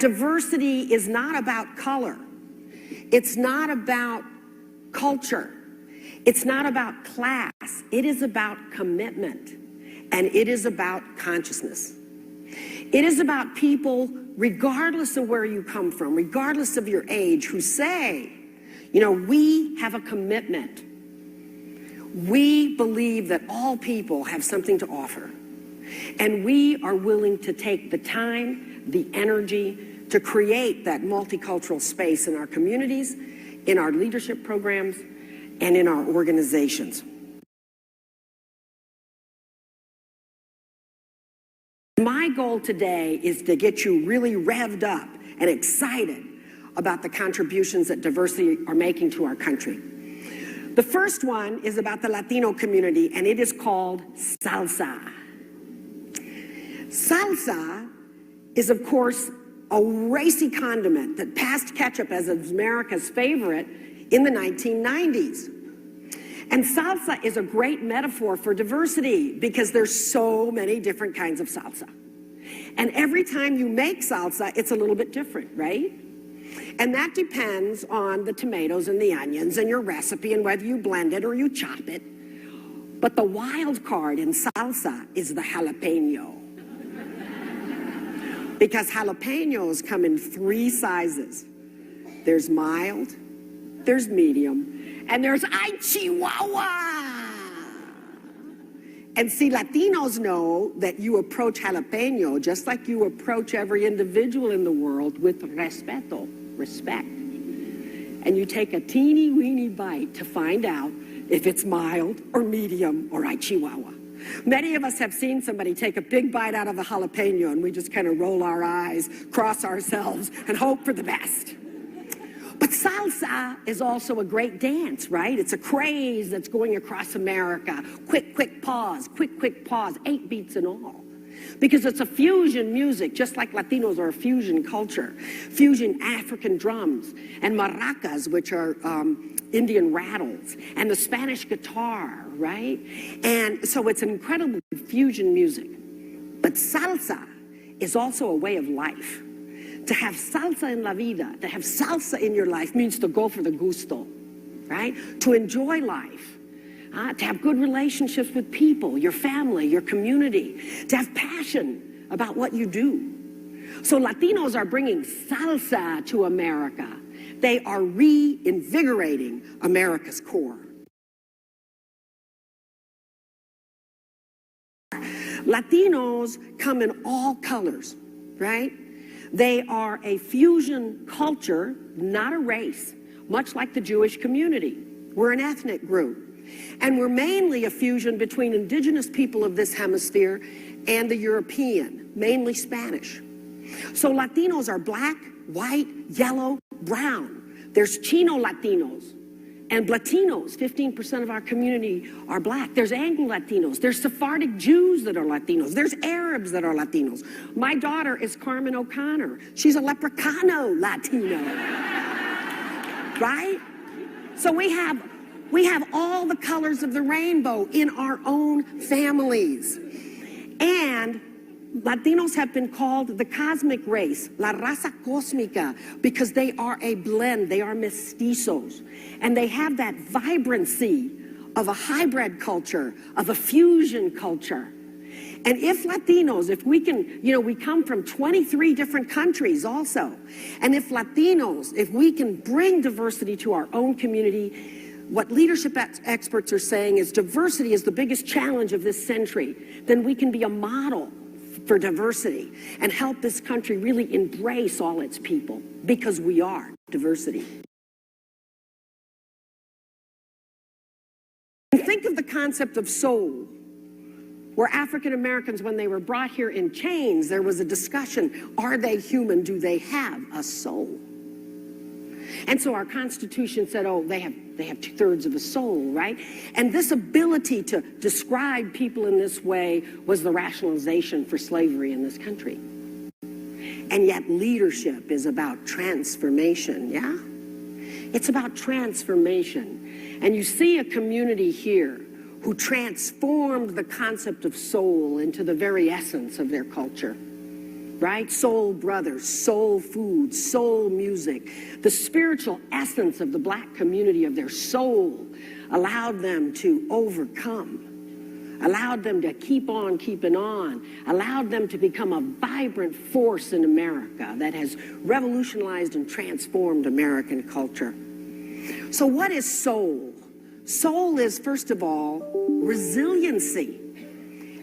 Diversity is not about color. It's not about culture. It's not about class. It is about commitment, and it is about consciousness. It is about people, regardless of where you come from, regardless of your age, who say, you know, we have a commitment. We believe that all people have something to offer, and we are willing to take the time, the energy to create that multicultural space in our communities, in our leadership programs, and in our organizations. My goal today is to get you really revved up and excited about the contributions that diversity are making to our country. The first one is about the Latino community, and it is called Salsa. Salsa is, of course, a racy condiment that passed ketchup as America's favorite in the 1990s. And salsa is a great metaphor for diversity because there's so many different kinds of salsa. And every time you make salsa, it's a little bit different, right? And that depends on the tomatoes and the onions and your recipe and whether you blend it or you chop it. But the wild card in salsa is the jalapeno. Because jalapenos come in 3 sizes. There's mild, there's medium, and there's ay chihuahua. And see, Latinos know that you approach jalapeno just like you approach every individual in the world with respeto, respect. And you take a teeny weeny bite to find out if it's mild or medium or ay chihuahua. Many of us have seen somebody take a big bite out of a jalapeno and we just kind of roll our eyes, cross ourselves, and hope for the best. But salsa is also a great dance, right? It's a craze that's going across America. Quick, quick pause, 8 beats in all. Because it's a fusion music, just like Latinos are a fusion culture. Fusion African drums and maracas, which are Indian rattles, and the Spanish guitar, right? And so it's an incredible fusion music. But salsa is also a way of life. To have salsa en la vida, to have salsa in your life means to go for the gusto, right? To enjoy life, to have good relationships with people, your family, your community, to have passion about what you do. So Latinos are bringing salsa to America. They are reinvigorating America's core. Latinos come in all colors, right? They are a fusion culture, not a race, much like the Jewish community. We're an ethnic group. And we're mainly a fusion between indigenous people of this hemisphere and the European, mainly Spanish. So Latinos are black, white, yellow, brown. There's Chino Latinos and Latinos. 15% of our community are black. There's Anglo-Latinos. There's Sephardic Jews that are Latinos. There's Arabs that are Latinos. My daughter is Carmen O'Connor. She's a Leprechauno Latino. Right? So we have all the colors of the rainbow in our own families. And Latinos have been called the cosmic race, la raza cósmica, because they are a blend, they are mestizos. And they have that vibrancy of a hybrid culture, of a fusion culture. And if Latinos, if we can, we come from 23 different countries also. And if Latinos, if we can bring diversity to our own community, what leadership experts are saying is diversity is the biggest challenge of this century. Then we can be a model for diversity and help this country really embrace all its people, because we are diversity. And think of the concept of soul, where African Americans, when they were brought here in chains, there was a discussion, are they human? Do they have a soul? And so our Constitution said, oh, they have 2/3 of a soul, right? And this ability to describe people in this way was the rationalization for slavery in this country. And yet leadership is about transformation, yeah? It's about transformation. And you see a community here who transformed the concept of soul into the very essence of their culture. right? Soul brothers, soul food, soul music. The spiritual essence of the black community, of their soul, allowed them to overcome, allowed them to keep on keeping on, allowed them to become a vibrant force in America that has revolutionized and transformed American culture. So what is soul? Soul is, first of all, resiliency.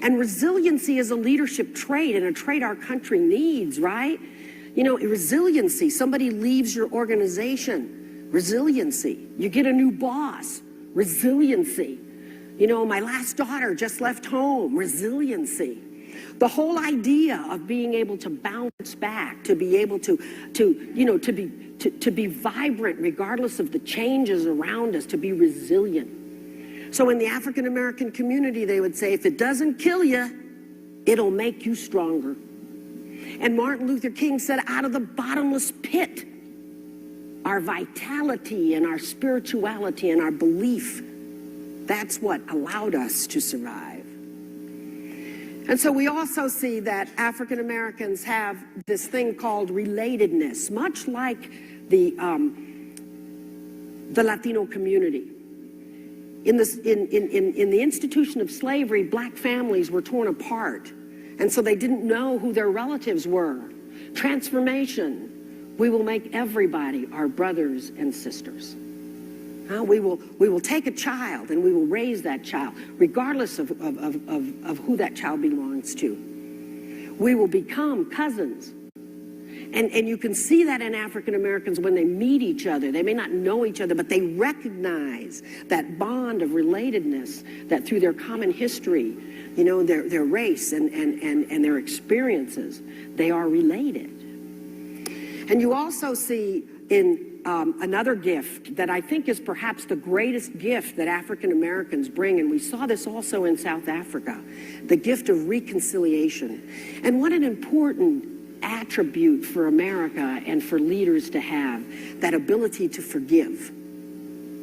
And resiliency is a leadership trait, and a trait our country needs, right? You know, resiliency. Somebody leaves your organization. Resiliency. You get a new boss. Resiliency. You know, my last daughter just left home. Resiliency. The whole idea of being able to bounce back, to be able to be vibrant regardless of the changes around us, to be resilient. So in the African American community, they would say, if it doesn't kill you, it'll make you stronger. And Martin Luther King said, out of the bottomless pit, our vitality and our spirituality and our belief, that's what allowed us to survive. And so we also see that African Americans have this thing called relatedness, much like the Latino community. In the institution of slavery, black families were torn apart, and so they didn't know who their relatives were. Transformation. We will make everybody our brothers and sisters. We will take a child and we will raise that child, regardless of who that child belongs to. We will become cousins. And you can see that in African Americans when they meet each other. They may not know each other, but they recognize that bond of relatedness, that through their common history, you know, their race and their experiences, they are related. And you also see in another gift that I think is perhaps the greatest gift that African Americans bring, and we saw this also in South Africa, the gift of reconciliation. And what an important attribute for America and for leaders to have, that ability to forgive,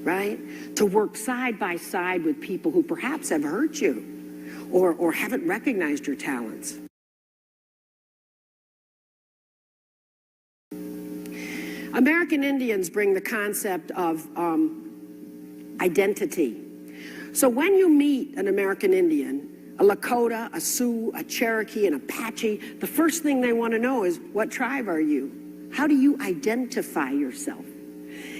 right? To work side by side with people who perhaps have hurt you or haven't recognized your talents. American Indians bring the concept of identity. So when you meet an American Indian, a Lakota, a Sioux, a Cherokee, an Apache, the first thing they want to know is, what tribe are you? How do you identify yourself?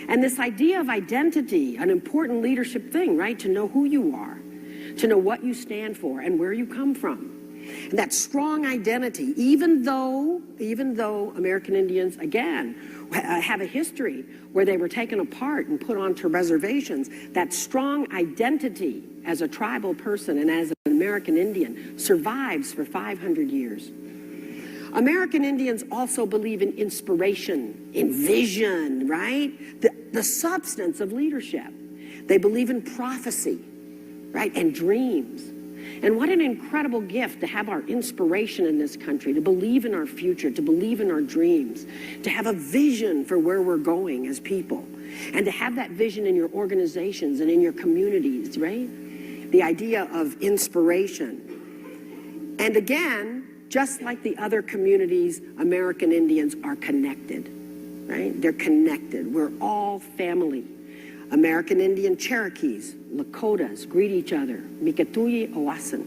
And this idea of identity, an important leadership thing, right? To know who you are, to know what you stand for and where you come from. And that strong identity, even though American Indians, again, have a history where they were taken apart and put onto reservations, that strong identity as a tribal person and as an American Indian survives for 500 years. American Indians also believe in inspiration, in vision, right? The substance of leadership. They believe in prophecy, right? And dreams. And what an incredible gift to have our inspiration in this country, to believe in our future, to believe in our dreams, to have a vision for where we're going as people, and to have that vision in your organizations and in your communities, right? The idea of inspiration. And again, just like the other communities, American Indians are connected, right? They're connected. We're all family. American Indian Cherokees, Lakotas greet each other. Mikatuyi Owasin.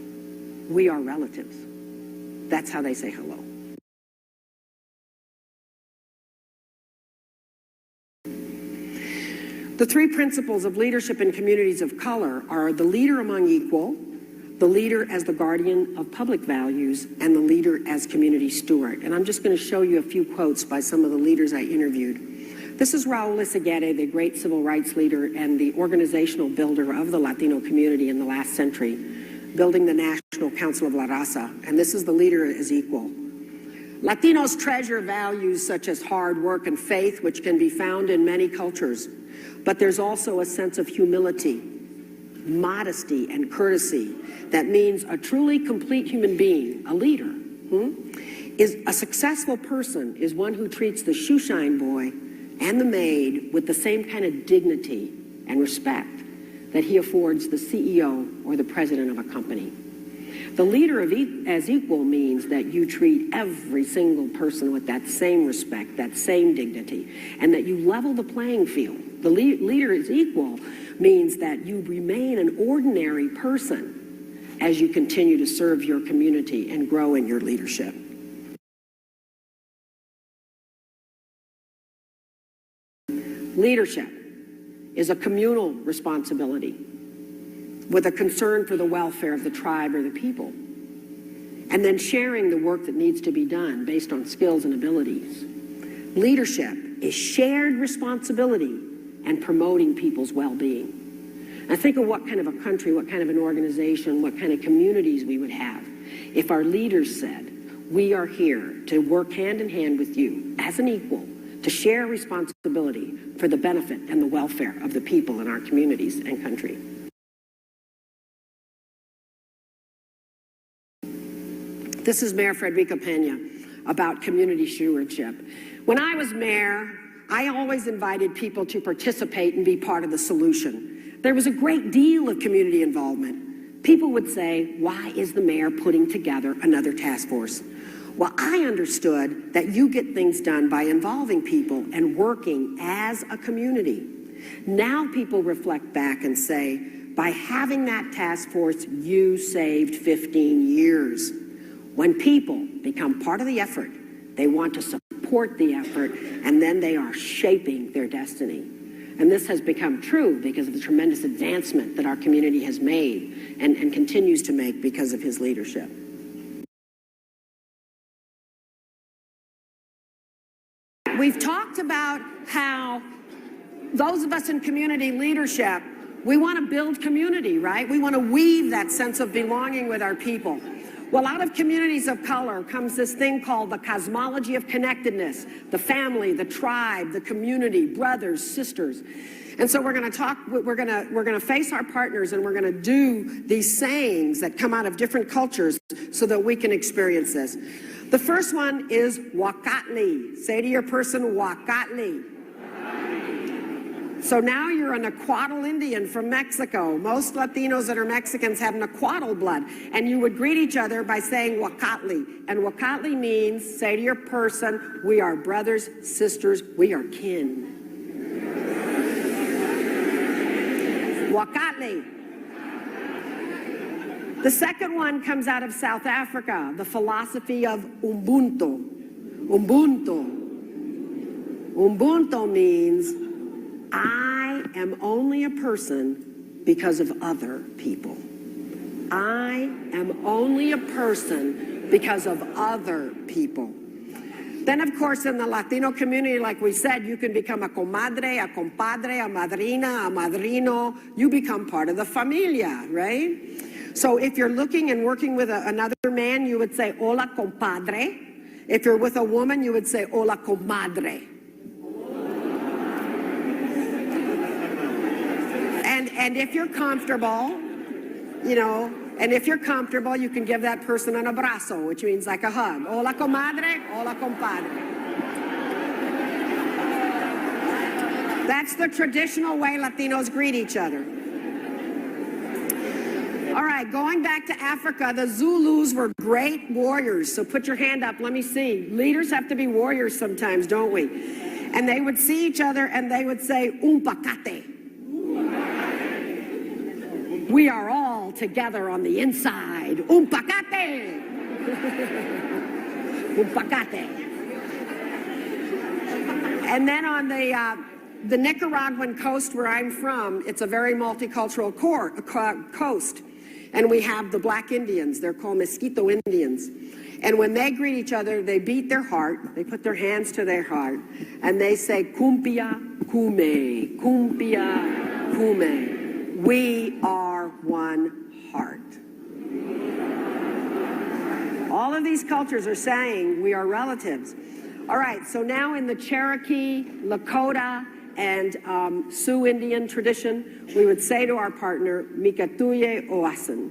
We are relatives. That's how they say hello. The three principles of leadership in communities of color are the leader among equal, the leader as the guardian of public values, and the leader as community steward. And I'm just going to show you a few quotes by some of the leaders I interviewed. This is Raul Izagirre, the great civil rights leader and the organizational builder of the Latino community in the last century, building the National Council of La Raza. And this is the leader as equal. Latinos treasure values such as hard work and faith, which can be found in many cultures. But there's also a sense of humility, modesty, and courtesy that means a truly complete human being, a leader, is a successful person is one who treats the shoeshine boy and the maid with the same kind of dignity and respect that he affords the CEO or the president of a company. The leader as equal means that you treat every single person with that same respect, that same dignity, and that you level the playing field. The leader as equal means that you remain an ordinary person as you continue to serve your community and grow in your leadership. Leadership is a communal responsibility with a concern for the welfare of the tribe or the people, and then sharing the work that needs to be done based on skills and abilities. Leadership is shared responsibility and promoting people's well-being. Now think of what kind of a country, what kind of an organization, what kind of communities we would have if our leaders said, we are here to work hand in hand with you as an equal to share responsibility for the benefit and the welfare of the people in our communities and country. This is Mayor Frederica Pena about community stewardship. When I was mayor, I always invited people to participate and be part of the solution. There was a great deal of community involvement. People would say, why is the mayor putting together another task force? Well, I understood that you get things done by involving people and working as a community. Now people reflect back and say, by having that task force, you saved 15 years. When people become part of the effort, they want to support the effort, and then they are shaping their destiny. And this has become true because of the tremendous advancement that our community has made and continues to make because of his leadership. We've talked about how those of us in community leadership, we want to build community, right? We want to weave that sense of belonging with our people. Well, out of communities of color comes this thing called the cosmology of connectedness, the family, the tribe, the community, brothers, sisters. And so we're going to talk, we're going to face our partners, and we're going to do these sayings that come out of different cultures so that we can experience this. The first one is Wakatli. Say to your person, Wakatli. So now you're a Nahuatl Indian from Mexico. Most Latinos that are Mexicans have Nahuatl blood. And you would greet each other by saying Wakatli. And Wakatli means, say to your person, we are brothers, sisters, we are kin. Wakatli. The second one comes out of South Africa, the philosophy of Ubuntu. Ubuntu. Ubuntu means I am only a person because of other people. I am only a person because of other people. Then, of course, in the Latino community, like we said, you can become a comadre, a compadre, a madrina, a madrino. You become part of the familia, right? So if you're looking and working with another man, you would say, hola, compadre. If you're with a woman, you would say, hola, comadre. And if you're comfortable, you know, and if you're comfortable, you can give that person an abrazo, which means like a hug. Hola, comadre. Hola, compadre. That's the traditional way Latinos greet each other. All right, going back to Africa, the Zulus were great warriors. So put your hand up. Let me see. Leaders have to be warriors sometimes, don't we? And they would see each other and they would say, umpakate. We are all together on the inside. Umpakate. Umpakate. And then on the Nicaraguan coast where I'm from, it's a very multicultural coast. And we have the Black Indians. They're called Mosquito Indians. And when they greet each other, they beat their heart. They put their hands to their heart. And they say, Kumpia Kume, Kumpia Kume. We are one heart. All of these cultures are saying we are relatives. All right, so now in the Cherokee, Lakota, and Sioux Indian tradition, we would say to our partner, Mikatuye Oasin.